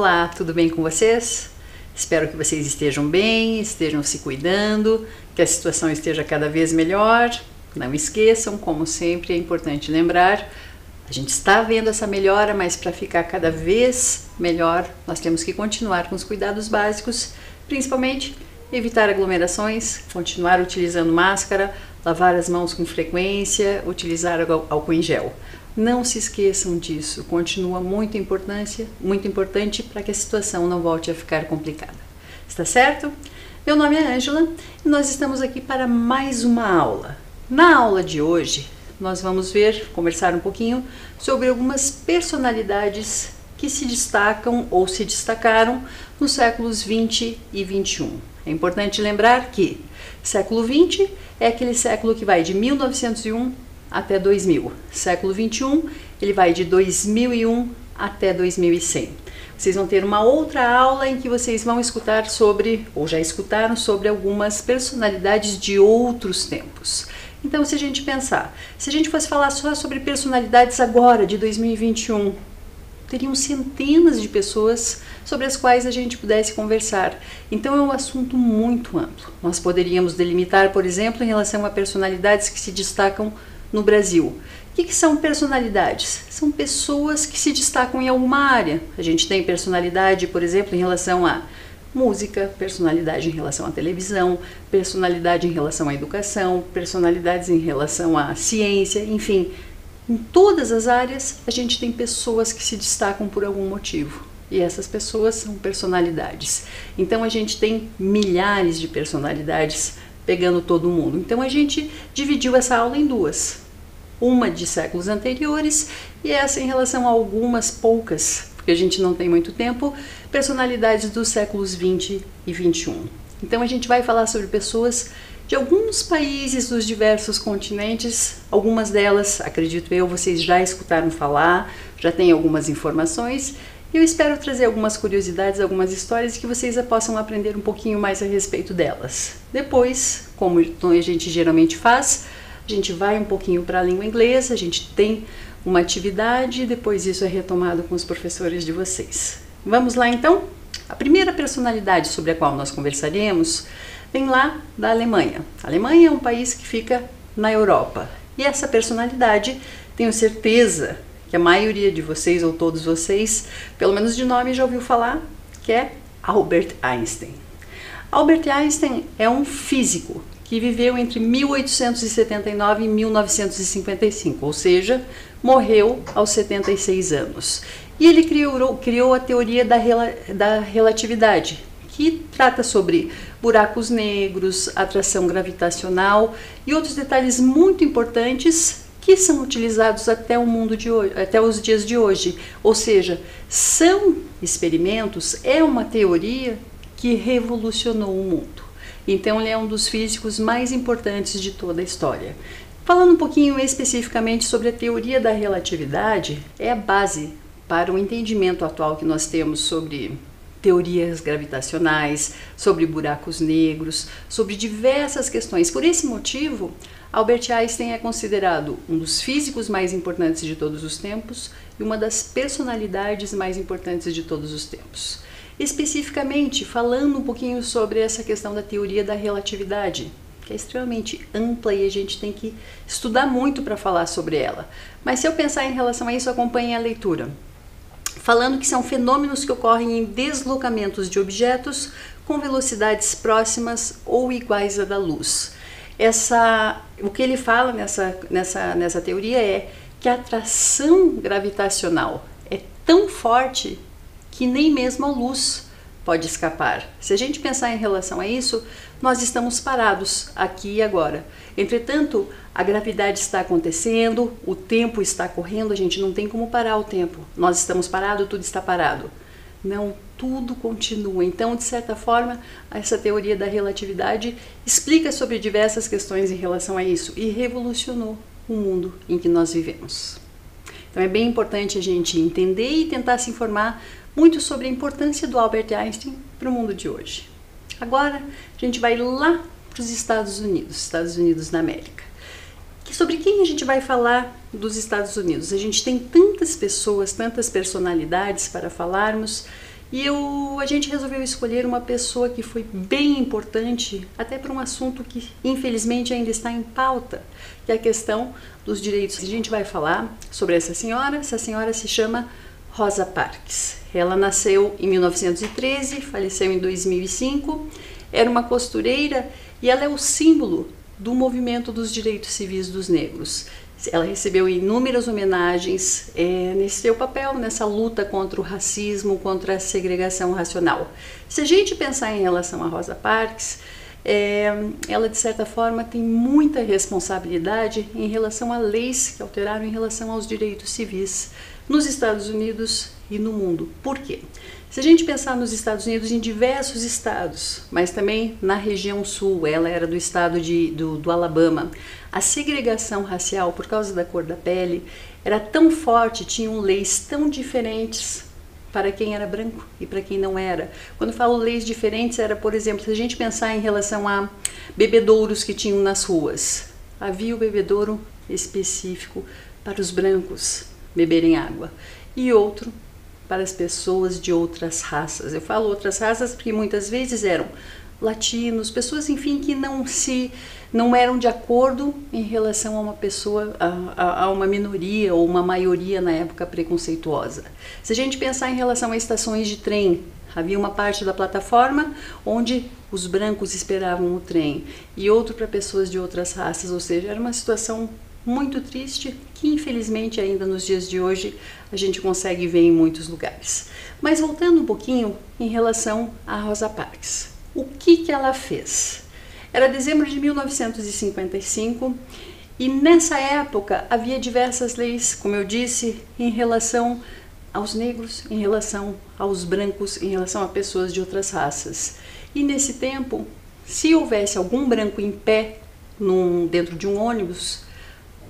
Olá, tudo bem com vocês? Espero que vocês estejam bem, estejam se cuidando, que a situação esteja cada vez melhor. Não esqueçam, como sempre, é importante lembrar, a gente está vendo essa melhora, mas para ficar cada vez melhor, nós temos que continuar com os cuidados básicos, principalmente evitar aglomerações, continuar utilizando máscara, lavar as mãos com frequência, utilizar álcool em gel. Não se esqueçam disso, continua muito importante para que a situação não volte a ficar complicada. Está certo? Meu nome é Ângela e nós estamos aqui para mais uma aula. Na aula de hoje, nós vamos conversar um pouquinho sobre algumas personalidades que se destacam ou se destacaram nos séculos 20 e 21. É importante lembrar que século 20 é aquele século que vai de 1901 até 2000. Século 21, ele vai de 2001 até 2100. Vocês vão ter uma outra aula em que vocês vão escutar sobre, ou já escutaram sobre algumas personalidades de outros tempos. Então, se a gente pensar, se a gente fosse falar só sobre personalidades agora, de 2021, teriam centenas de pessoas sobre as quais a gente pudesse conversar. Então é um assunto muito amplo. Nós poderíamos delimitar, por exemplo, em relação a personalidades que se destacam no Brasil. O que são personalidades? São pessoas que se destacam em alguma área. A gente tem personalidade, por exemplo, em relação a música, personalidade em relação à televisão, personalidade em relação à educação, personalidades em relação à ciência, enfim. Em todas as áreas, a gente tem pessoas que se destacam por algum motivo. E essas pessoas são personalidades. Então, a gente tem milhares de personalidades pegando todo mundo. Então, a gente dividiu essa aula em duas. Uma de séculos anteriores e essa em relação a algumas poucas, porque a gente não tem muito tempo, personalidades dos séculos 20 e 21. Então, a gente vai falar sobre pessoas de alguns países dos diversos continentes, algumas delas, acredito eu, vocês já escutaram falar, já têm algumas informações, e eu espero trazer algumas curiosidades, algumas histórias que vocês possam aprender um pouquinho mais a respeito delas. Depois, como a gente geralmente faz, a gente vai um pouquinho para a língua inglesa, a gente tem uma atividade e depois isso é retomado com os professores de vocês. Vamos lá então? A primeira personalidade sobre a qual nós conversaremos vem lá da Alemanha. A Alemanha é um país que fica na Europa. E essa personalidade, tenho certeza que a maioria de vocês, ou todos vocês, pelo menos de nome, já ouviu falar, que é Albert Einstein. Albert Einstein é um físico que viveu entre 1879 e 1955, ou seja, morreu aos 76 anos. E ele criou a teoria da relatividade, que trata sobre buracos negros, atração gravitacional e outros detalhes muito importantes que são utilizados até o mundo de hoje, até os dias de hoje. Ou seja, são experimentos, é uma teoria que revolucionou o mundo. Então ele é um dos físicos mais importantes de toda a história. Falando um pouquinho especificamente sobre a teoria da relatividade, é a base para o entendimento atual que nós temos sobre teorias gravitacionais, sobre buracos negros, sobre diversas questões. Por esse motivo, Albert Einstein é considerado um dos físicos mais importantes de todos os tempos e uma das personalidades mais importantes de todos os tempos. Especificamente, falando um pouquinho sobre essa questão da teoria da relatividade, que é extremamente ampla e a gente tem que estudar muito para falar sobre ela. Mas se eu pensar em relação a isso, acompanhe a leitura. Falando que são fenômenos que ocorrem em deslocamentos de objetos com velocidades próximas ou iguais à da luz. O que ele fala nessa teoria é que a atração gravitacional é tão forte que nem mesmo a luz pode escapar. Se a gente pensar em relação a isso, nós estamos parados aqui e agora. Entretanto, a gravidade está acontecendo, o tempo está correndo, a gente não tem como parar o tempo. Nós estamos parados, tudo está parado. Não, tudo continua. Então, de certa forma, essa teoria da relatividade explica sobre diversas questões em relação a isso e revolucionou o mundo em que nós vivemos. Então, é bem importante a gente entender e tentar se informar muito sobre a importância do Albert Einstein para o mundo de hoje. Agora, a gente vai lá para os Estados Unidos da América. Sobre quem a gente vai falar dos Estados Unidos? A gente tem tantas pessoas, tantas personalidades para falarmos, E a gente resolveu escolher uma pessoa que foi bem importante, até para um assunto que infelizmente ainda está em pauta, que é a questão dos direitos. A gente vai falar sobre essa senhora se chama Rosa Parks. Ela nasceu em 1913, faleceu em 2005, era uma costureira e ela é o símbolo do movimento dos direitos civis dos negros. Ela recebeu inúmeras homenagens nesse seu papel, nessa luta contra o racismo, contra a segregação racial. Se a gente pensar em relação a Rosa Parks, ela de certa forma tem muita responsabilidade em relação a leis que alteraram em relação aos direitos civis nos Estados Unidos e no mundo. Por quê? Se a gente pensar nos Estados Unidos, em diversos estados, mas também na região sul, ela era do estado do Alabama, a segregação racial por causa da cor da pele era tão forte, tinham leis tão diferentes para quem era branco e para quem não era. Quando eu falo leis diferentes, era, por exemplo, se a gente pensar em relação a bebedouros que tinham nas ruas, havia o bebedouro específico para os brancos beberem água e outro para as pessoas de outras raças. Eu falo outras raças porque muitas vezes eram latinos, pessoas, enfim, que não eram de acordo em relação a uma pessoa, a uma minoria ou uma maioria na época preconceituosa. Se a gente pensar em relação a estações de trem, havia uma parte da plataforma onde os brancos esperavam o trem e outro para pessoas de outras raças, ou seja, era uma situação muito triste que infelizmente ainda nos dias de hoje a gente consegue ver em muitos lugares. Mas voltando um pouquinho em relação a Rosa Parks, o que ela fez? Era dezembro de 1955 e nessa época havia diversas leis, como eu disse, em relação aos negros, em relação aos brancos, em relação a pessoas de outras raças. E nesse tempo, se houvesse algum branco em pé dentro de um ônibus,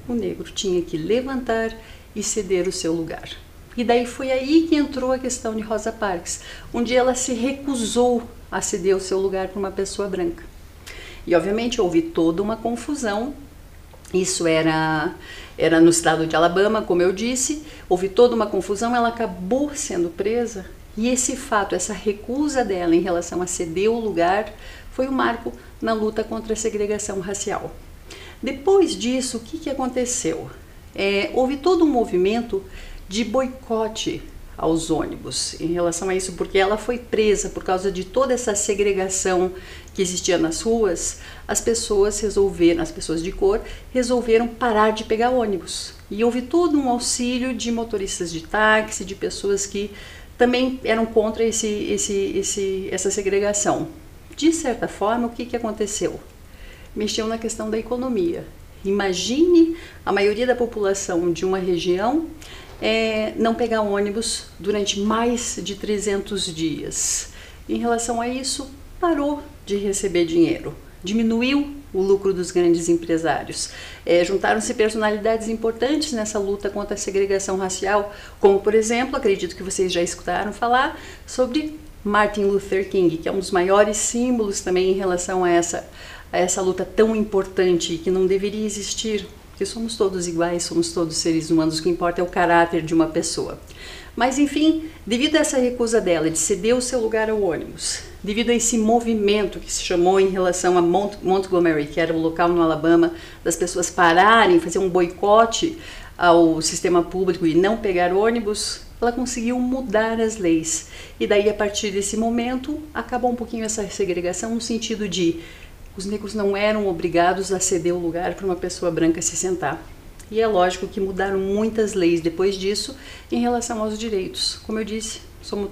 o negro tinha que levantar e ceder o seu lugar. E daí foi aí que entrou a questão de Rosa Parks, onde ela se recusou a ceder o seu lugar para uma pessoa branca. E obviamente houve toda uma confusão, isso era no estado de Alabama, como eu disse, houve toda uma confusão, ela acabou sendo presa e esse fato, essa recusa dela em relação a ceder o lugar, foi um marco na luta contra a segregação racial. Depois disso, o que aconteceu? Houve todo um movimento de boicote aos ônibus em relação a isso, porque ela foi presa por causa de toda essa segregação que existia nas ruas. As pessoas de cor resolveram parar de pegar ônibus e houve todo um auxílio de motoristas de táxi, de pessoas que também eram contra essa segregação. De certa forma, o que aconteceu? Mexeu na questão da economia. Imagine a maioria da população de uma região não pegar ônibus durante mais de 300 dias. Em relação a isso, parou de receber dinheiro, diminuiu o lucro dos grandes empresários. Juntaram-se personalidades importantes nessa luta contra a segregação racial, como, por exemplo, acredito que vocês já escutaram falar sobre Martin Luther King, que é um dos maiores símbolos também em relação a essa luta tão importante que não deveria existir, porque somos todos iguais, somos todos seres humanos, o que importa é o caráter de uma pessoa. Mas enfim, devido a essa recusa dela de ceder o seu lugar ao ônibus, devido a esse movimento que se chamou em relação a Montgomery, que era o local no Alabama, das pessoas pararem, fazer um boicote ao sistema público e não pegar ônibus, ela conseguiu mudar as leis. E daí, a partir desse momento, acabou um pouquinho essa segregação no sentido de os negros não eram obrigados a ceder o lugar para uma pessoa branca se sentar. E é lógico que mudaram muitas leis depois disso em relação aos direitos. Como eu disse, somos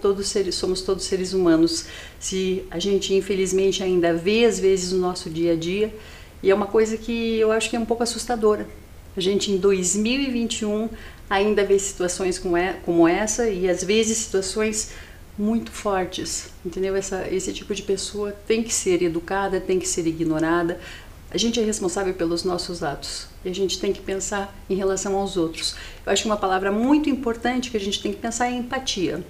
todos seres humanos. Se a gente infelizmente ainda vê às vezes no nosso dia a dia, e é uma coisa que eu acho que é um pouco assustadora. A gente em 2021 ainda vê situações como essa e às vezes situações muito fortes, entendeu? Esse tipo de pessoa tem que ser educada, tem que ser ignorada. A gente é responsável pelos nossos atos e a gente tem que pensar em relação aos outros. Eu acho que uma palavra muito importante que a gente tem que pensar é empatia.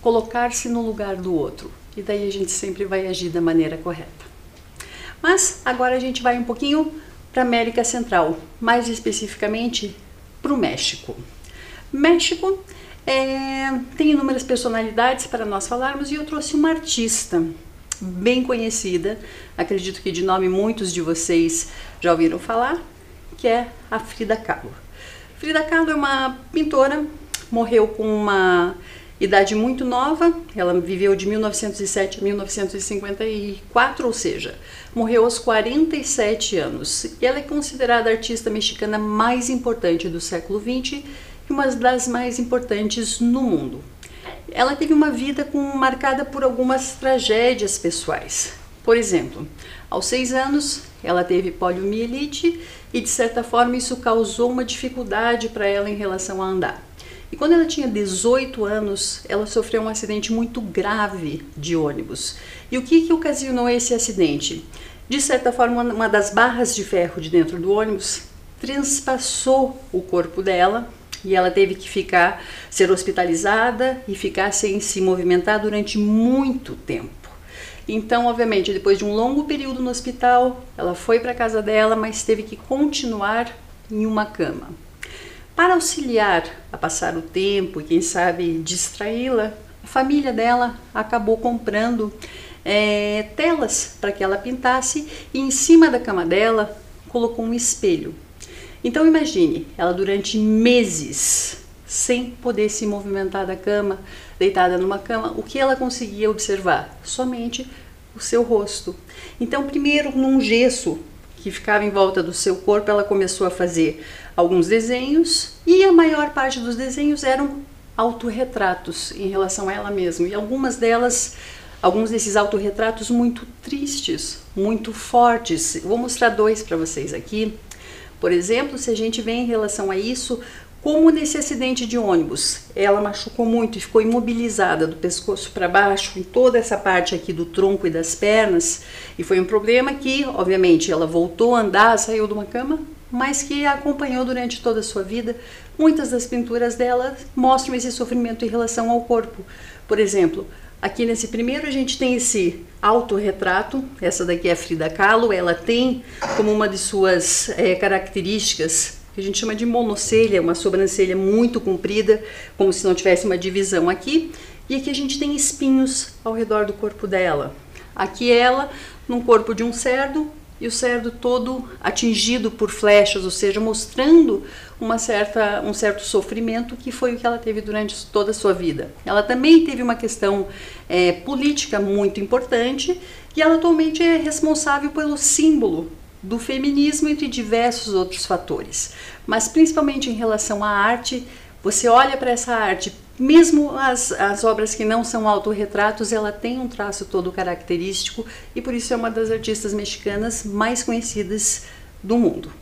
Colocar-se no lugar do outro. E daí a gente sempre vai agir da maneira correta. Mas agora a gente vai um pouquinho para a América Central, mais especificamente para o México. México Tem inúmeras personalidades para nós falarmos e eu trouxe uma artista bem conhecida, acredito que de nome muitos de vocês já ouviram falar, que é a Frida Kahlo. Frida Kahlo é uma pintora, morreu com uma idade muito nova, ela viveu de 1907 a 1954, ou seja, morreu aos 47 anos. E ela é considerada a artista mexicana mais importante do século XX e uma das mais importantes no mundo. Ela teve uma vida marcada por algumas tragédias pessoais. Por exemplo, aos 6 anos, ela teve poliomielite e, de certa forma, isso causou uma dificuldade para ela em relação a andar. E quando ela tinha 18 anos, ela sofreu um acidente muito grave de ônibus. E o que ocasionou esse acidente? De certa forma, uma das barras de ferro de dentro do ônibus transpassou o corpo dela e ela teve que ser hospitalizada e ficar sem se movimentar durante muito tempo. Então, obviamente, depois de um longo período no hospital, ela foi para a casa dela, mas teve que continuar em uma cama. Para auxiliar a passar o tempo e, quem sabe, distraí-la, a família dela acabou comprando telas para que ela pintasse e em cima da cama dela colocou um espelho. Então imagine, ela durante meses, sem poder se movimentar da cama, deitada numa cama, o que ela conseguia observar? Somente o seu rosto. Então, primeiro, num gesso que ficava em volta do seu corpo, ela começou a fazer alguns desenhos e a maior parte dos desenhos eram autorretratos em relação a ela mesma. E alguns desses autorretratos muito tristes, muito fortes. Vou mostrar 2 para vocês aqui. Por exemplo, se a gente vê em relação a isso, como nesse acidente de ônibus, ela machucou muito e ficou imobilizada do pescoço para baixo, em toda essa parte aqui do tronco e das pernas, e foi um problema que, obviamente, ela voltou a andar, saiu de uma cama, mas que a acompanhou durante toda a sua vida. Muitas das pinturas dela mostram esse sofrimento em relação ao corpo. Por exemplo, aqui nesse primeiro a gente tem esse autorretrato, essa daqui é a Frida Kahlo, ela tem como uma de suas características, que a gente chama de monocelha, uma sobrancelha muito comprida, como se não tivesse uma divisão aqui, e aqui a gente tem espinhos ao redor do corpo dela. Aqui ela, num corpo de um cerdo, e o cerdo todo atingido por flechas, ou seja, mostrando um certo sofrimento, que foi o que ela teve durante toda a sua vida. Ela também teve uma questão política muito importante, e ela atualmente é responsável pelo símbolo do feminismo, entre diversos outros fatores. Mas principalmente em relação à arte, você olha para essa arte, mesmo as obras que não são autorretratos, ela tem um traço todo característico e por isso é uma das artistas mexicanas mais conhecidas do mundo.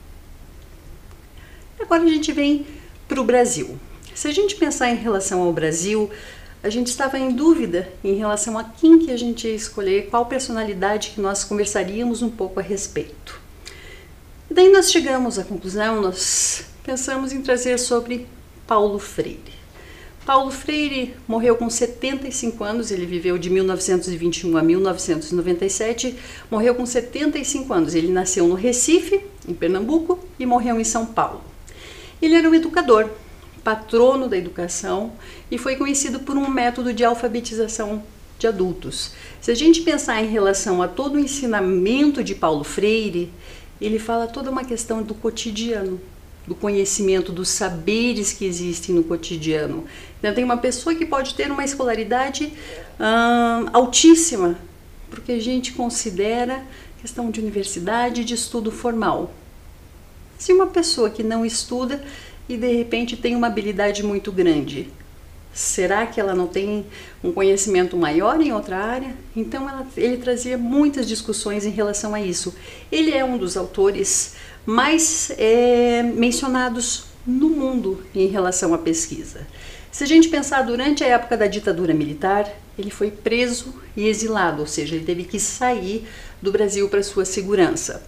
Agora a gente vem para o Brasil. Se a gente pensar em relação ao Brasil, a gente estava em dúvida em relação a quem que a gente ia escolher, qual personalidade que nós conversaríamos um pouco a respeito. E daí nós chegamos à conclusão, nós pensamos em trazer sobre Paulo Freire. Paulo Freire morreu com 75 anos, ele viveu de 1921 a 1997, morreu com 75 anos. Ele nasceu no Recife, em Pernambuco, e morreu em São Paulo. Ele era um educador, patrono da educação e foi conhecido por um método de alfabetização de adultos. Se a gente pensar em relação a todo o ensinamento de Paulo Freire, ele fala toda uma questão do cotidiano, do conhecimento, dos saberes que existem no cotidiano. Então tem uma pessoa que pode ter uma escolaridade altíssima, porque a gente considera questão de universidade, de estudo formal. Se uma pessoa que não estuda e de repente tem uma habilidade muito grande, será que ela não tem um conhecimento maior em outra área? Então ele trazia muitas discussões em relação a isso. Ele é um dos autores mais mencionados no mundo em relação à pesquisa. Se a gente pensar durante a época da ditadura militar, ele foi preso e exilado, ou seja, ele teve que sair do Brasil para sua segurança.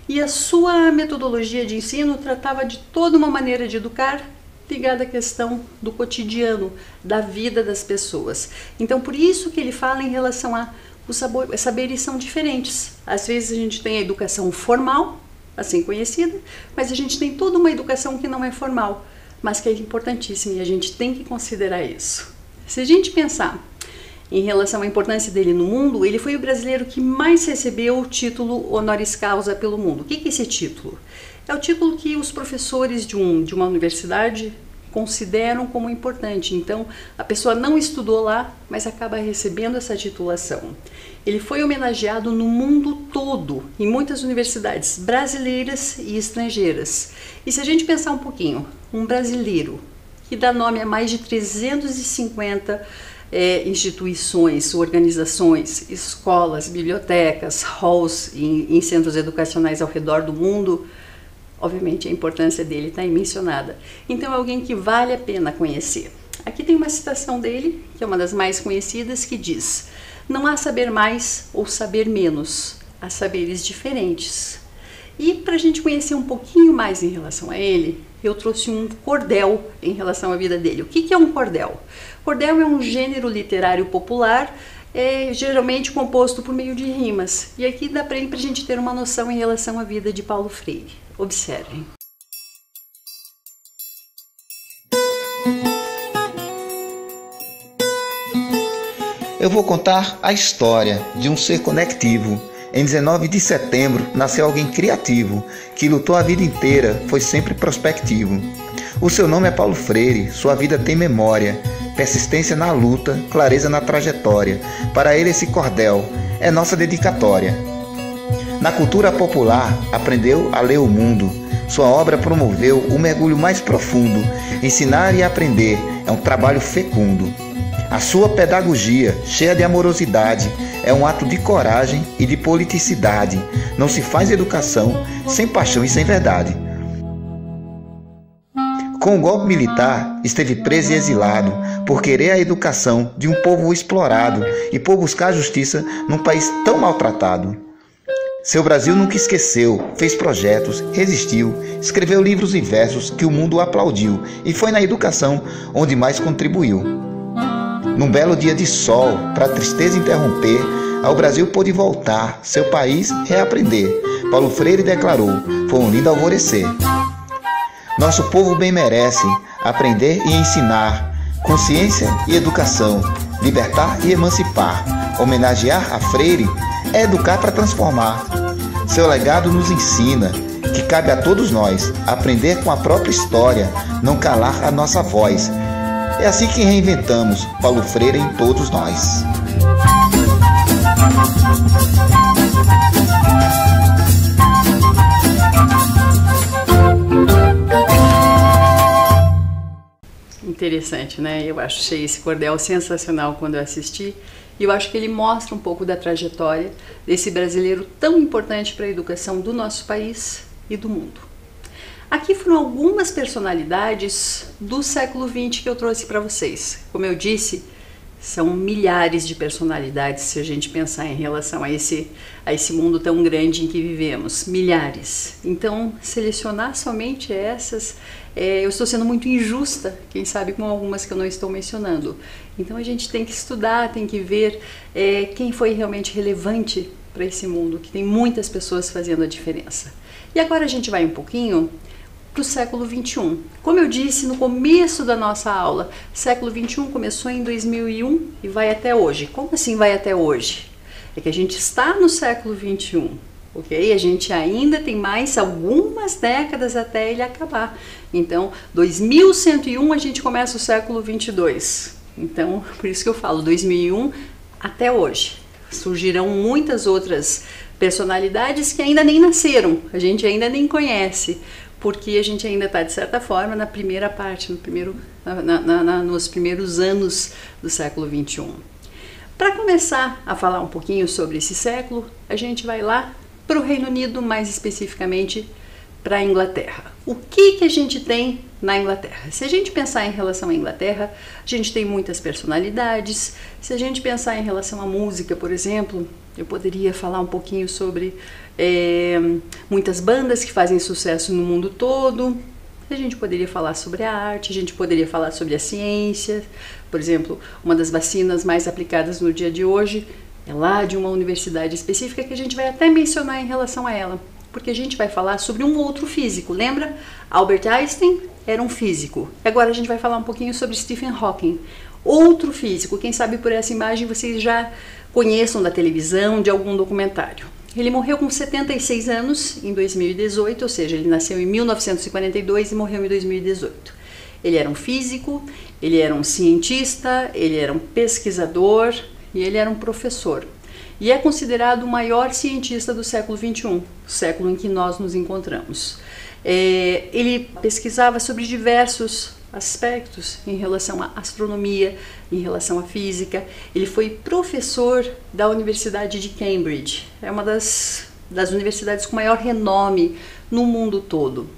E a sua metodologia de ensino tratava de toda uma maneira de educar ligada à questão do cotidiano, da vida das pessoas. Então, por isso que ele fala em relação a os saberes são diferentes. Às vezes a gente tem a educação formal, assim conhecida, mas a gente tem toda uma educação que não é formal. mas que é importantíssimo e a gente tem que considerar isso. Se a gente pensar em relação à importância dele no mundo, ele foi o brasileiro que mais recebeu o título honoris causa pelo mundo. O que é esse título? É o título que os professores de uma universidade consideram como importante. Então, a pessoa não estudou lá, mas acaba recebendo essa titulação. Ele foi homenageado no mundo todo, em muitas universidades brasileiras e estrangeiras. E se a gente pensar um pouquinho, um brasileiro que dá nome a mais de 350 instituições, organizações, escolas, bibliotecas, halls em centros educacionais ao redor do mundo, obviamente a importância dele está aí mencionada. Então é alguém que vale a pena conhecer. Aqui tem uma citação dele, que é uma das mais conhecidas, que diz: não há saber mais ou saber menos, há saberes diferentes. E para a gente conhecer um pouquinho mais em relação a ele, eu trouxe um cordel em relação à vida dele. O que é um cordel? Cordel é um gênero literário popular, geralmente composto por meio de rimas. E aqui dá para a gente ter uma noção em relação à vida de Paulo Freire. Observem. Eu vou contar a história de um ser conectivo. Em 19 de setembro nasceu alguém criativo, que lutou a vida inteira, foi sempre prospectivo. O seu nome é Paulo Freire, sua vida tem memória, persistência na luta, clareza na trajetória. Para ele esse cordel é nossa dedicatória. Na cultura popular aprendeu a ler o mundo, sua obra promoveu o mergulho mais profundo. Ensinar e aprender é um trabalho fecundo. A sua pedagogia, cheia de amorosidade, é um ato de coragem e de politicidade. Não se faz educação sem paixão e sem verdade. Com o golpe militar, esteve preso e exilado por querer a educação de um povo explorado e por buscar justiça num país tão maltratado. Seu Brasil nunca esqueceu, fez projetos, resistiu, escreveu livros e versos que o mundo aplaudiu e foi na educação onde mais contribuiu. Num belo dia de sol, para a tristeza interromper, ao Brasil pôde voltar, seu país reaprender. Paulo Freire declarou, foi um lindo alvorecer. Nosso povo bem merece aprender e ensinar, consciência e educação, libertar e emancipar. Homenagear a Freire é educar para transformar. Seu legado nos ensina que cabe a todos nós aprender com a própria história, não calar a nossa voz. É assim que reinventamos Paulo Freire em todos nós. Interessante, né? Eu achei esse cordel sensacional quando eu assisti. E eu acho que ele mostra um pouco da trajetória desse brasileiro tão importante para a educação do nosso país e do mundo. Aqui foram algumas personalidades do século XX que eu trouxe para vocês. Como eu disse, são milhares de personalidades se a gente pensar em relação a esse mundo tão grande em que vivemos. Milhares. Então, selecionar somente essas, eu estou sendo muito injusta, quem sabe com algumas que eu não estou mencionando. Então a gente tem que estudar, tem que ver quem foi realmente relevante para esse mundo, que tem muitas pessoas fazendo a diferença. E agora a gente vai um pouquinho para o século XXI. Como eu disse no começo da nossa aula, século XXI começou em 2001 e vai até hoje. Como assim vai até hoje? É que a gente está no século XXI, ok? A gente ainda tem mais algumas décadas até ele acabar. Então, 2101 a gente começa o século 22. Então, por isso que eu falo 2001 até hoje. Surgirão muitas outras personalidades que ainda nem nasceram, a gente ainda nem conhece, porque a gente ainda está, de certa forma, na primeira parte, nos primeiros anos do século XXI. Para começar a falar um pouquinho sobre esse século, a gente vai lá para o Reino Unido, mais especificamente para a Inglaterra. O que a gente tem na Inglaterra? Se a gente pensar em relação à Inglaterra, a gente tem muitas personalidades. Se a gente pensar em relação à música, por exemplo, eu poderia falar um pouquinho sobre muitas bandas que fazem sucesso no mundo todo. A gente poderia falar sobre a arte, a gente poderia falar sobre a ciência. Por exemplo, uma das vacinas mais aplicadas no dia de hoje é lá de uma universidade específica que a gente vai até mencionar em relação a ela, porque a gente vai falar sobre um outro físico, lembra? Albert Einstein era um físico. Agora a gente vai falar um pouquinho sobre Stephen Hawking, outro físico. Quem sabe por essa imagem vocês já conheçam da televisão, de algum documentário. Ele morreu com 76 anos em 2018, ou seja, ele nasceu em 1942 e morreu em 2018. Ele era um físico, ele era um cientista, ele era um pesquisador e ele era um professor. E é considerado o maior cientista do século XXI, o século em que nós nos encontramos. Ele pesquisava sobre diversos aspectos em relação à astronomia, em relação à física. Ele foi professor da Universidade de Cambridge, é uma das universidades com maior renome no mundo todo.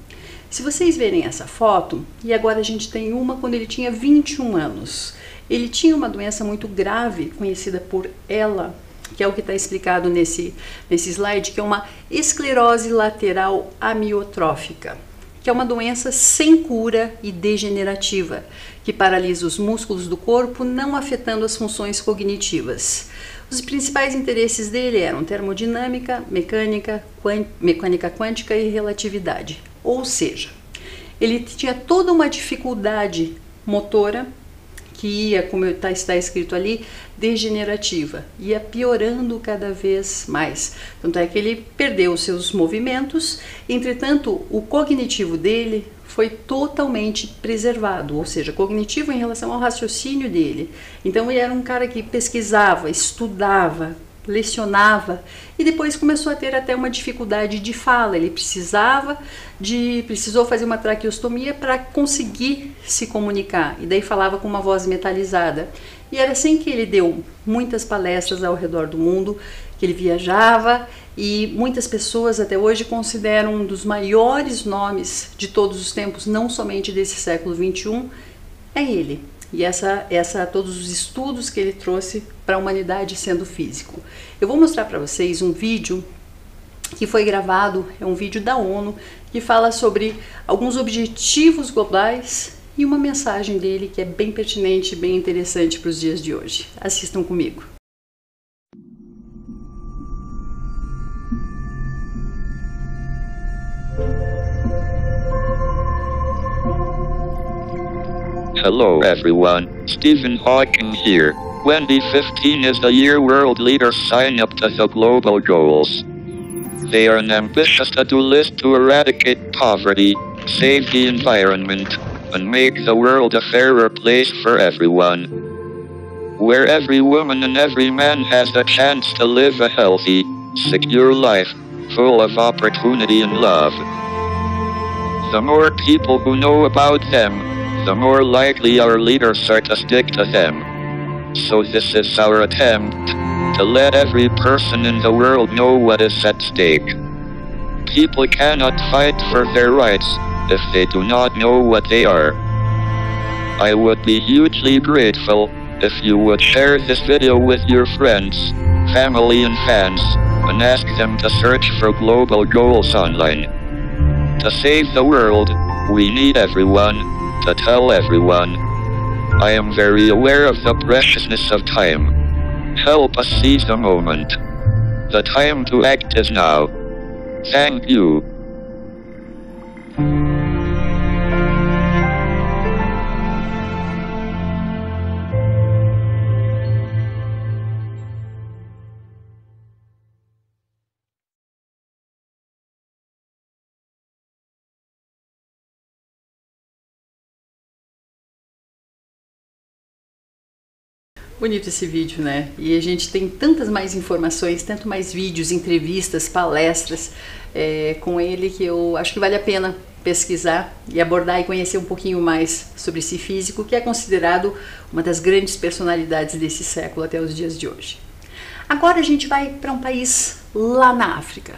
Se vocês verem essa foto, e agora a gente tem uma quando ele tinha 21 anos, ele tinha uma doença muito grave, conhecida por ELA, que é o que está explicado nesse slide, que é uma esclerose lateral amiotrófica, que é uma doença sem cura e degenerativa, que paralisa os músculos do corpo, não afetando as funções cognitivas. Os principais interesses dele eram termodinâmica, mecânica quântica e relatividade. Ou seja, ele tinha toda uma dificuldade motora que ia, como está escrito ali, degenerativa, ia piorando cada vez mais. Tanto é que ele perdeu os seus movimentos, entretanto, o cognitivo dele foi totalmente preservado, ou seja, cognitivo em relação ao raciocínio dele. Então ele era um cara que pesquisava, estudava, lecionava e depois começou a ter até uma dificuldade de fala. Ele precisou fazer uma traqueostomia para conseguir se comunicar e daí falava com uma voz metalizada. E era assim que ele deu muitas palestras ao redor do mundo, que ele viajava e muitas pessoas até hoje consideram um dos maiores nomes de todos os tempos, não somente desse século XXI, é ele. E todos os estudos que ele trouxe para a humanidade sendo físico. Eu vou mostrar para vocês um vídeo que foi gravado, é um vídeo da ONU, que fala sobre alguns objetivos globais e uma mensagem dele que é bem pertinente, bem interessante para os dias de hoje. Assistam comigo. Hello everyone, Stephen Hawking here. 2015 is the year world leaders sign up to the global goals. They are an ambitious to-do list to eradicate poverty, save the environment, and make the world a fairer place for everyone. Where every woman and every man has the chance to live a healthy, secure life, full of opportunity and love. The more people who know about them, the more likely our leaders are to stick to them. So this is our attempt to let every person in the world know what is at stake. People cannot fight for their rights if they do not know what they are. I would be hugely grateful if you would share this video with your friends, family and fans, and ask them to search for global goals online. To save the world, we need everyone to tell everyone. I am very aware of the preciousness of time. Help us seize the moment. The time to act is now. Thank you. Bonito esse vídeo, né? E a gente tem tantas mais informações, tanto mais vídeos, entrevistas, palestras com ele, que eu acho que vale a pena pesquisar e abordar e conhecer um pouquinho mais sobre esse físico, que é considerado uma das grandes personalidades desse século até os dias de hoje. Agora a gente vai para um país lá na África,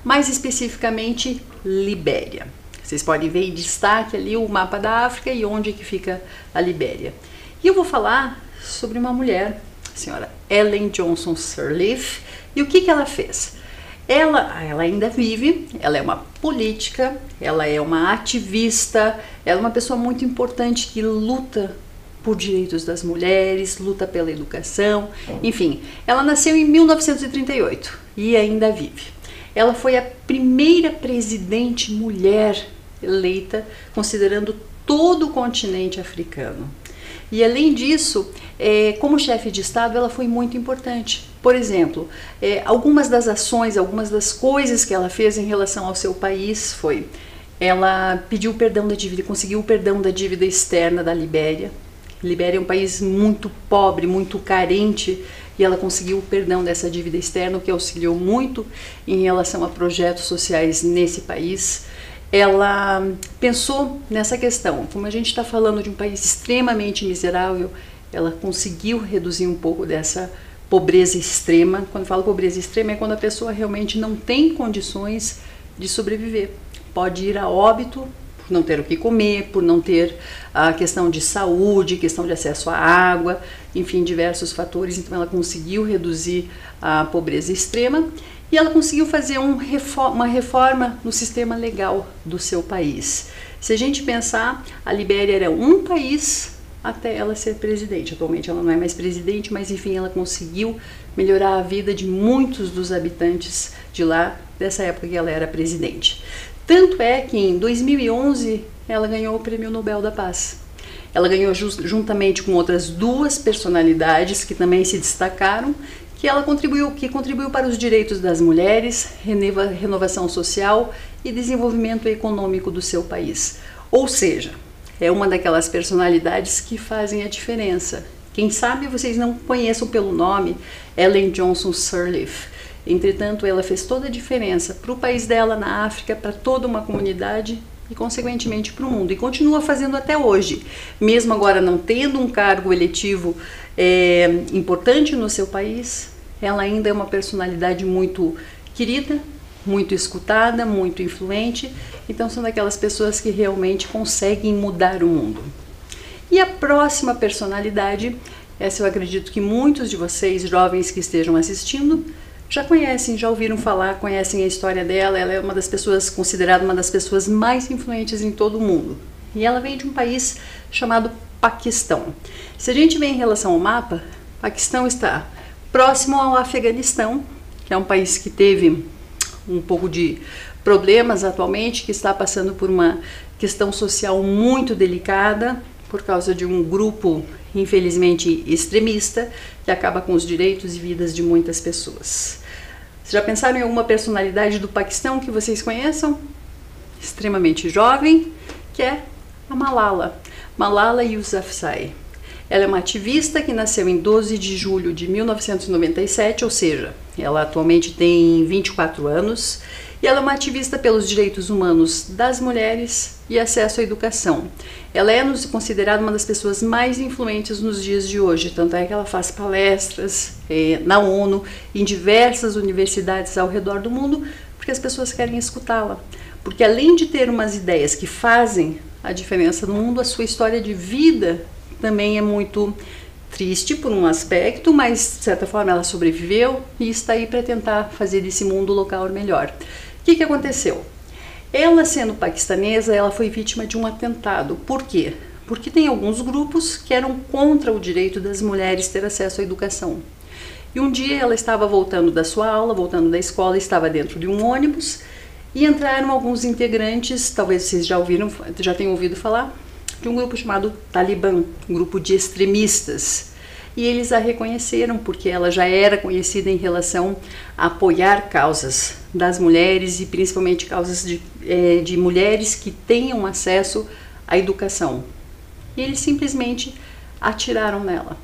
mais especificamente Libéria. Vocês podem ver em destaque ali o mapa da África e onde que fica a Libéria. E eu vou falar sobre uma mulher, a senhora Ellen Johnson Sirleaf, e o que ela fez. Ela ainda vive, ela é uma política, ela é uma ativista, ela é uma pessoa muito importante que luta por direitos das mulheres, luta pela educação, enfim. Ela nasceu em 1938 e ainda vive. Ela foi a primeira presidente mulher eleita, considerando todo o continente africano. E além disso, como chefe de Estado, ela foi muito importante. Por exemplo, algumas das ações, algumas das coisas que ela fez em relação ao seu país foi: ela pediu perdão da dívida, conseguiu o perdão da dívida externa da Libéria. Libéria é um país muito pobre, muito carente, e ela conseguiu o perdão dessa dívida externa, o que auxiliou muito em relação a projetos sociais nesse país. Ela pensou nessa questão, como a gente está falando de um país extremamente miserável, ela conseguiu reduzir um pouco dessa pobreza extrema. Quando eu falo pobreza extrema, é quando a pessoa realmente não tem condições de sobreviver. Pode ir a óbito por não ter o que comer, por não ter a questão de saúde, questão de acesso à água, enfim, diversos fatores. Então ela conseguiu reduzir a pobreza extrema e ela conseguiu fazer uma reforma no sistema legal do seu país. Se a gente pensar, a Libéria era um país até ela ser presidente. Atualmente ela não é mais presidente, mas enfim, ela conseguiu melhorar a vida de muitos dos habitantes de lá, dessa época que ela era presidente. Tanto é que em 2011 ela ganhou o Prêmio Nobel da Paz. Ela ganhou juntamente com outras duas personalidades que também se destacaram, que contribuiu para os direitos das mulheres, renovação social e desenvolvimento econômico do seu país. Ou seja, é uma daquelas personalidades que fazem a diferença. Quem sabe vocês não conheçam pelo nome, Ellen Johnson Sirleaf. Entretanto, ela fez toda a diferença para o país dela na África, para toda uma comunidade e, consequentemente, para o mundo. E continua fazendo até hoje. Mesmo agora não tendo um cargo eletivo importante no seu país, ela ainda é uma personalidade muito querida, muito escutada, muito influente. Então são daquelas pessoas que realmente conseguem mudar o mundo. E a próxima personalidade, essa eu acredito que muitos de vocês, jovens que estejam assistindo, já conhecem, já ouviram falar, conhecem a história dela. Ela é uma das pessoas, considerada uma das pessoas mais influentes em todo o mundo. E ela vem de um país chamado Paquistão. Se a gente vê em relação ao mapa, Paquistão está próximo ao Afeganistão, que é um país que teve um pouco de problemas atualmente, que está passando por uma questão social muito delicada, por causa de um grupo, infelizmente, extremista, que acaba com os direitos e vidas de muitas pessoas. Vocês já pensaram em alguma personalidade do Paquistão que vocês conheçam? Extremamente jovem, que é a Malala. Malala Yousafzai. Ela é uma ativista que nasceu em 12 de julho de 1997, ou seja, ela atualmente tem 24 anos, e ela é uma ativista pelos direitos humanos das mulheres e acesso à educação. Ela é considerada uma das pessoas mais influentes nos dias de hoje, tanto é que ela faz palestras na ONU, em diversas universidades ao redor do mundo, porque as pessoas querem escutá-la. Porque além de ter umas ideias que fazem a diferença no mundo, a sua história de vida também é muito triste por um aspecto, mas de certa forma ela sobreviveu e está aí para tentar fazer desse mundo um local melhor. O que aconteceu? Ela, sendo paquistanesa, ela foi vítima de um atentado. Por quê? Porque tem alguns grupos que eram contra o direito das mulheres ter acesso à educação. E um dia ela estava voltando da sua aula, voltando da escola, estava dentro de um ônibus e entraram alguns integrantes, talvez vocês já tenham ouvido falar, de um grupo chamado Talibã, um grupo de extremistas. E eles a reconheceram porque ela já era conhecida em relação a apoiar causas das mulheres e principalmente causas de mulheres que tenham acesso à educação. E eles simplesmente atiraram nela.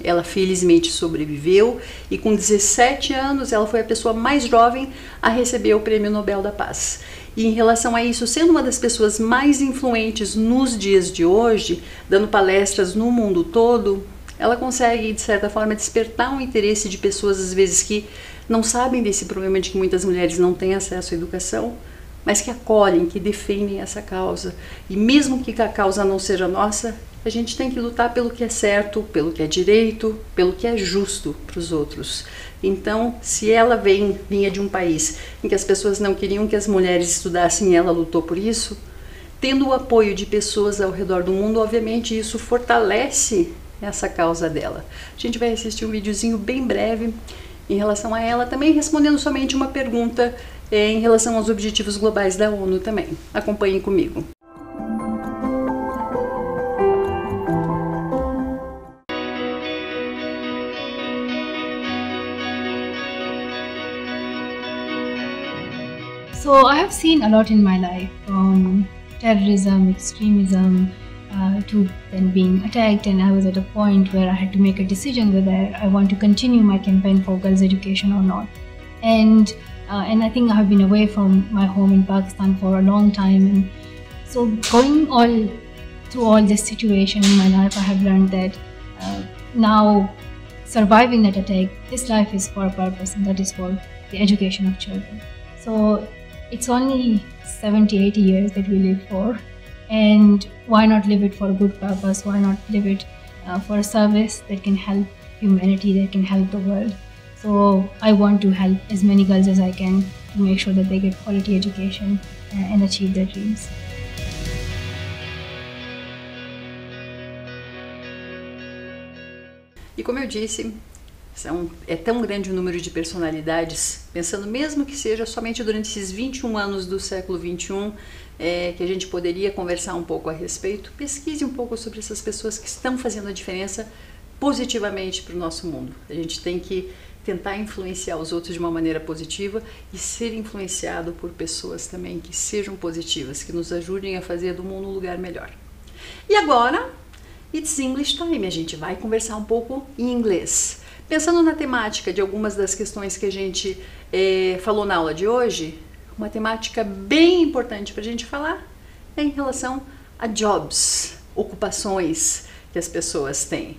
Ela felizmente sobreviveu e com 17 anos ela foi a pessoa mais jovem a receber o Prêmio Nobel da Paz. E em relação a isso, sendo uma das pessoas mais influentes nos dias de hoje, dando palestras no mundo todo, ela consegue, de certa forma, despertar um interesse de pessoas, às vezes, que não sabem desse problema de que muitas mulheres não têm acesso à educação, mas que acolhem, que defendem essa causa. E mesmo que a causa não seja nossa, a gente tem que lutar pelo que é certo, pelo que é direito, pelo que é justo para os outros. Então, se ela vinha de um país em que as pessoas não queriam que as mulheres estudassem e ela lutou por isso, tendo o apoio de pessoas ao redor do mundo, obviamente isso fortalece essa causa dela. A gente vai assistir um videozinho bem breve em relação a ela, também respondendo somente uma pergunta em relação aos objetivos globais da ONU também. Acompanhem comigo. So I have seen a lot in my life, from terrorism, extremism, to then being attacked, and I was at a point where I had to make a decision whether I want to continue my campaign for girls' education or not. And I think I have been away from my home in Pakistan for a long time, and so going through all this situation in my life, I have learned that now surviving that attack, this life is for a purpose, and that is for the education of children. So it's only 70-80 years that we live for, and why not live it for a good purpose? Why not live it for a service that can help humanity, that can help the world? So I want to help as many girls as I can to make sure that they get quality education and achieve their dreams. E como eu disse, é tão grande o número de personalidades, pensando mesmo que seja somente durante esses 21 anos do século 21, que a gente poderia conversar um pouco a respeito. Pesquise um pouco sobre essas pessoas que estão fazendo a diferença positivamente para o nosso mundo. A gente tem que tentar influenciar os outros de uma maneira positiva e ser influenciado por pessoas também que sejam positivas, que nos ajudem a fazer do mundo um lugar melhor. E agora, It's English Time, a gente vai conversar um pouco em inglês. Pensando na temática de algumas das questões que a gente falou na aula de hoje, uma temática bem importante para a gente falar é em relação a jobs, ocupações que as pessoas têm.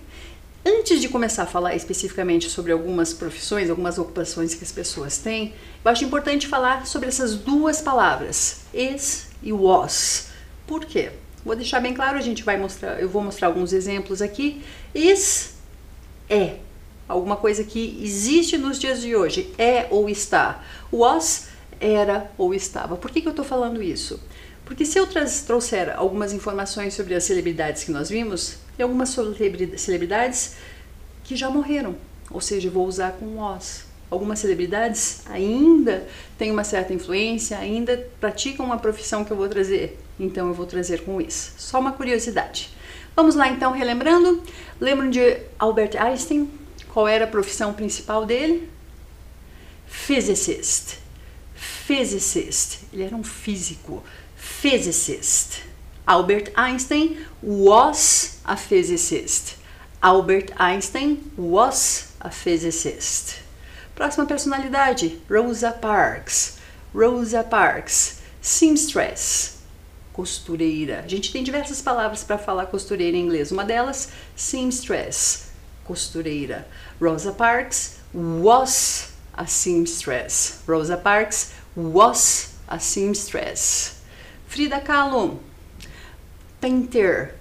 Antes de começar a falar especificamente sobre algumas profissões, algumas ocupações que as pessoas têm, eu acho importante falar sobre essas duas palavras, is e was. Por quê? Vou deixar bem claro, eu vou mostrar alguns exemplos aqui. Is é alguma coisa que existe nos dias de hoje, é ou está. Was era ou estava. Por que eu estou falando isso? Porque se eu trouxer algumas informações sobre as celebridades que nós vimos, tem algumas celebridades que já morreram, ou seja, eu vou usar com was. Algumas celebridades ainda têm uma certa influência, ainda praticam uma profissão que eu vou trazer, então eu vou trazer com isso. Só uma curiosidade. Vamos lá então, relembrando. Lembram de Albert Einstein? Qual era a profissão principal dele? Physicist. Physicist. Ele era um físico. Physicist. Albert Einstein was a physicist. Albert Einstein was a physicist. Próxima personalidade, Rosa Parks. Rosa Parks, seamstress, costureira. A gente tem diversas palavras para falar costureira em inglês. Uma delas, seamstress, costureira. Rosa Parks was a seamstress. Rosa Parks was a seamstress. Frida Kahlo, painter.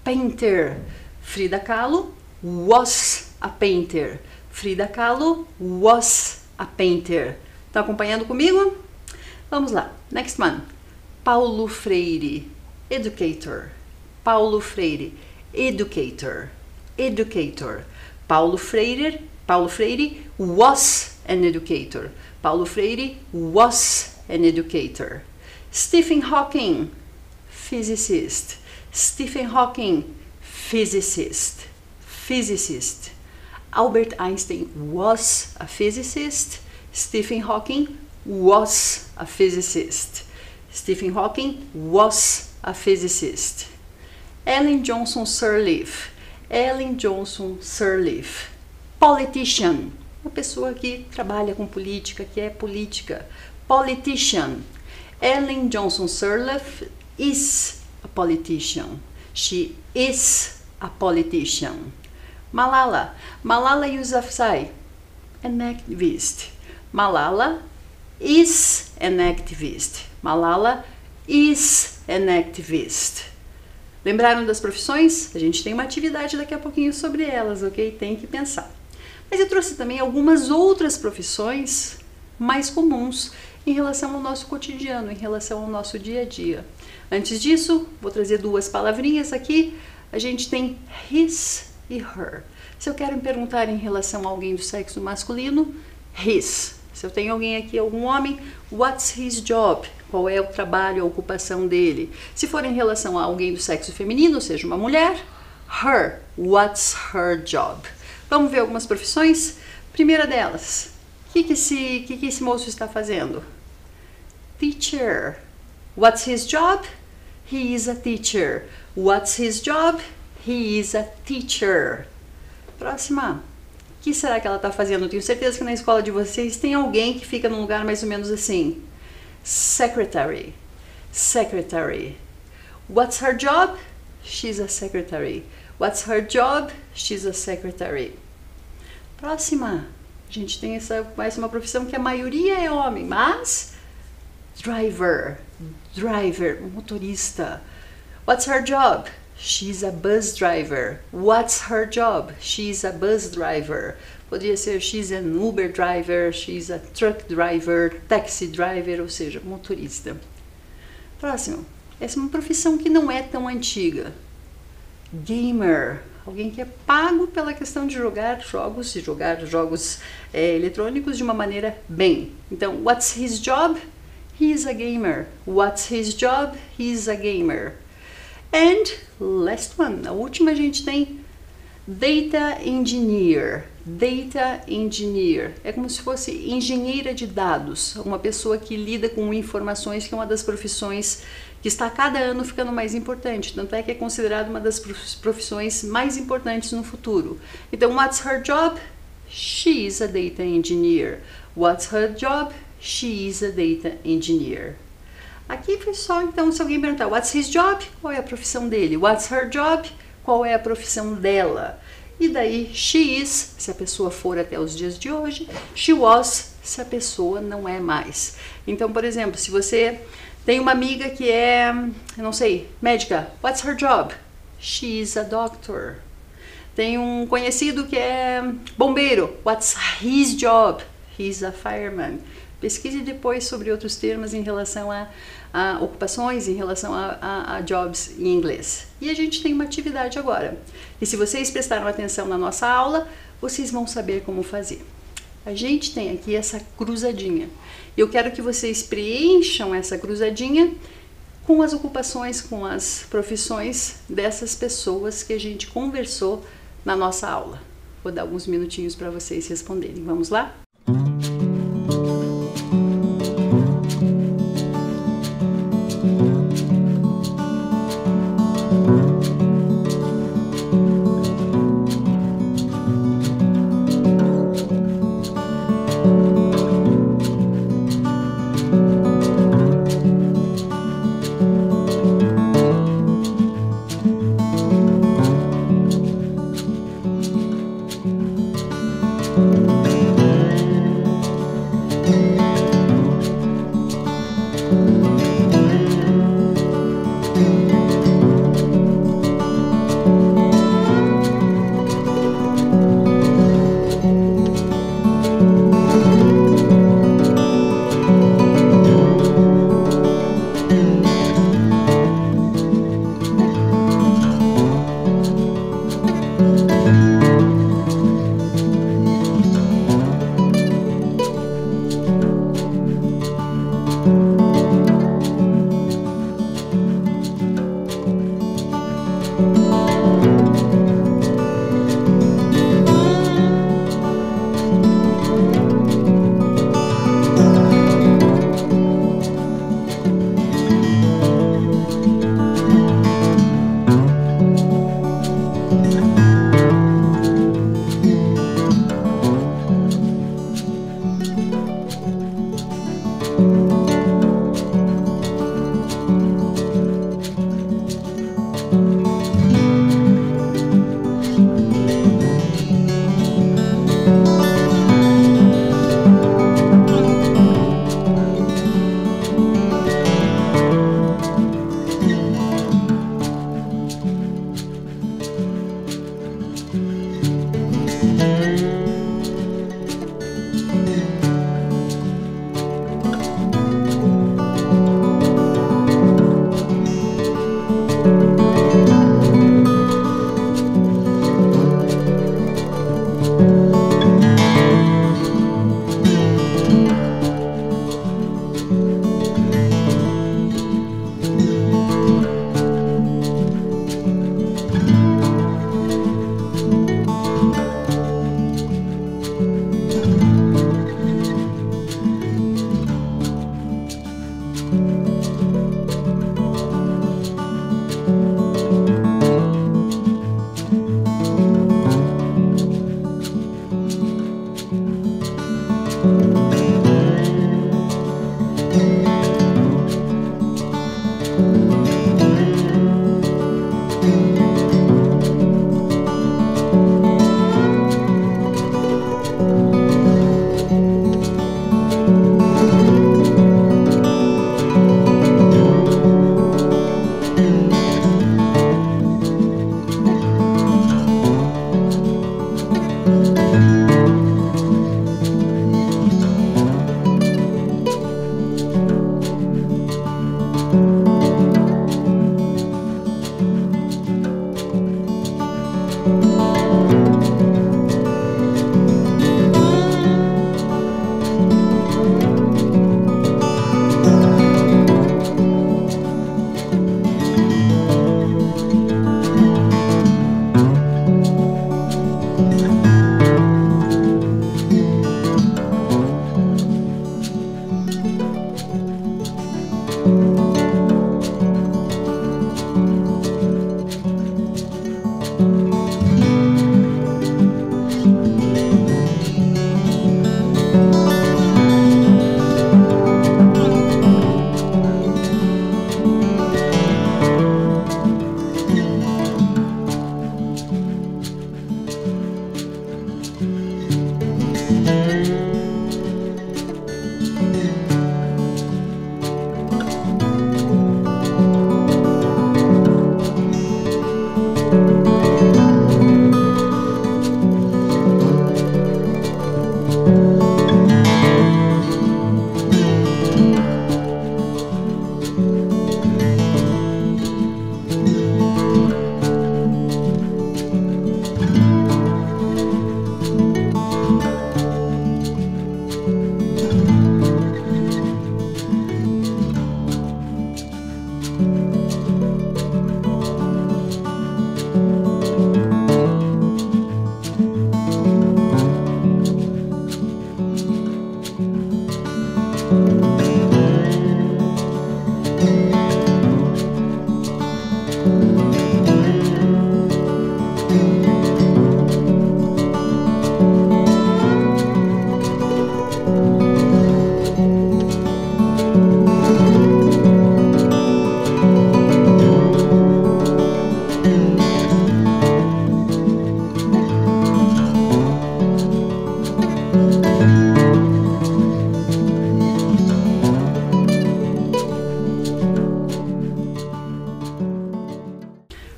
Painter. Frida Kahlo was a painter. Frida Kahlo was a painter. Tá acompanhando comigo? Vamos lá. Next one. Paulo Freire, educator. Paulo Freire, educator. Educator. Paulo Freire was an educator. Paulo Freire was an educator. Stephen Hawking, physicist. Stephen Hawking, physicist. Physicist. Albert Einstein was a physicist. Stephen Hawking was a physicist. Stephen Hawking was a physicist. Ellen Johnson Sirleaf. Ellen Johnson Sirleaf. Politician. Uma pessoa que trabalha com política, que é política. Politician. Ellen Johnson Sirleaf is a politician. She is a politician. Malala. Malala Yousafzai, an activist. Malala is an activist. Malala is an activist. Lembraram das profissões? A gente tem uma atividade daqui a pouquinho sobre elas, ok? Tem que pensar. Mas eu trouxe também algumas outras profissões mais comuns em relação ao nosso cotidiano, em relação ao nosso dia a dia. Antes disso, vou trazer duas palavrinhas aqui. A gente tem his e her. Se eu quero me perguntar em relação a alguém do sexo masculino, his. Se eu tenho alguém aqui, algum homem, what's his job? Qual é o trabalho, a ocupação dele? Se for em relação a alguém do sexo feminino, ou seja, uma mulher, her. What's her job? Vamos ver algumas profissões? Primeira delas, o que esse moço está fazendo? teacher. What's his job? He is a teacher. What's his job? He is a teacher. Próxima. O que será que ela está fazendo? Tenho certeza que na escola de vocês tem alguém que fica num lugar mais ou menos assim. Secretary. Secretary. What's her job? She's a secretary. What's her job? She's a secretary. Próxima. A gente tem mais uma profissão que a maioria é homem, mas driver, motorista. What's her job? She's a bus driver. What's her job? She's a bus driver. Poderia ser she's an Uber driver, she's a truck driver, taxi driver, ou seja, motorista. Próximo. Essa é uma profissão que não é tão antiga. Gamer. Alguém que é pago pela questão de jogar jogos eletrônicos de uma maneira bem. Então, what's his job? He's a gamer. What's his job? He's a gamer. And last one, a última a gente tem data engineer. Data engineer é como se fosse engenheira de dados, uma pessoa que lida com informações, que é uma das profissões que está a cada ano ficando mais importante, tanto é que é considerada uma das profissões mais importantes no futuro. Então, what's her job? She's a data engineer. What's her job? She's a data engineer. Aqui foi só, então, se alguém perguntar what's his job, qual é a profissão dele? What's her job, qual é a profissão dela? E daí, she is, se a pessoa for até os dias de hoje, she was, se a pessoa não é mais. Então, por exemplo, se você tem uma amiga que é, não sei, médica, what's her job? She is a doctor. Tem um conhecido que é bombeiro, what's his job? He's a fireman. Pesquise depois sobre outros termos em relação a ocupações, em relação a jobs em inglês. E a gente tem uma atividade agora. E se vocês prestaram atenção na nossa aula, vocês vão saber como fazer. A gente tem aqui essa cruzadinha. Eu quero que vocês preencham essa cruzadinha com as ocupações, com as profissões dessas pessoas que a gente conversou na nossa aula. Vou dar alguns minutinhos para vocês responderem. Vamos lá?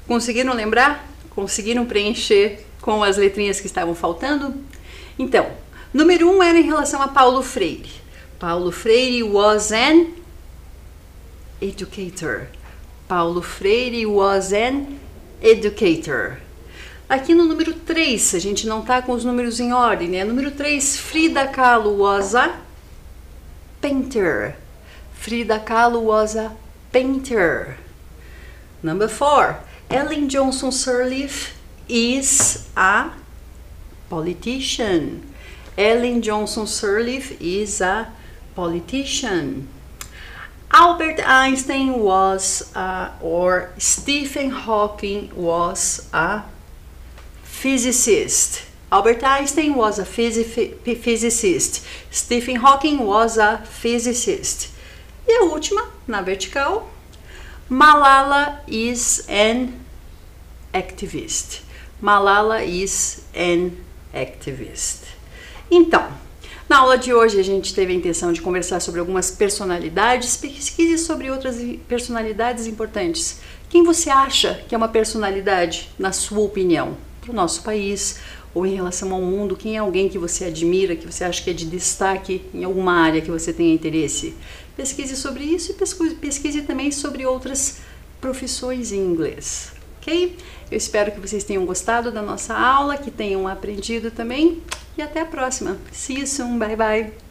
Conseguiram lembrar? Conseguiram preencher com as letrinhas que estavam faltando? Então, número 1 era em relação a Paulo Freire. Paulo Freire was an educator. Paulo Freire was an educator. Aqui no número 3, a gente não tá com os números em ordem, né? Número 3, Frida Kahlo was a painter. Frida Kahlo was a painter. Number 4, Ellen Johnson Sirleaf is a politician. Ellen Johnson Sirleaf is a politician. Albert Einstein was or Stephen Hawking was a physicist. Albert Einstein was a physicist. Stephen Hawking was a physicist. E a última, na vertical, Malala is an activist. Malala is an activist. Então, na aula de hoje a gente teve a intenção de conversar sobre algumas personalidades, pesquise sobre outras personalidades importantes. Quem você acha que é uma personalidade, na sua opinião, para o nosso país ou em relação ao mundo? Quem é alguém que você admira, que você acha que é de destaque em alguma área que você tenha interesse? Pesquise sobre isso e pesquise também sobre outras profissões em inglês, ok? Eu espero que vocês tenham gostado da nossa aula, que tenham aprendido também e até a próxima. See you soon, bye bye!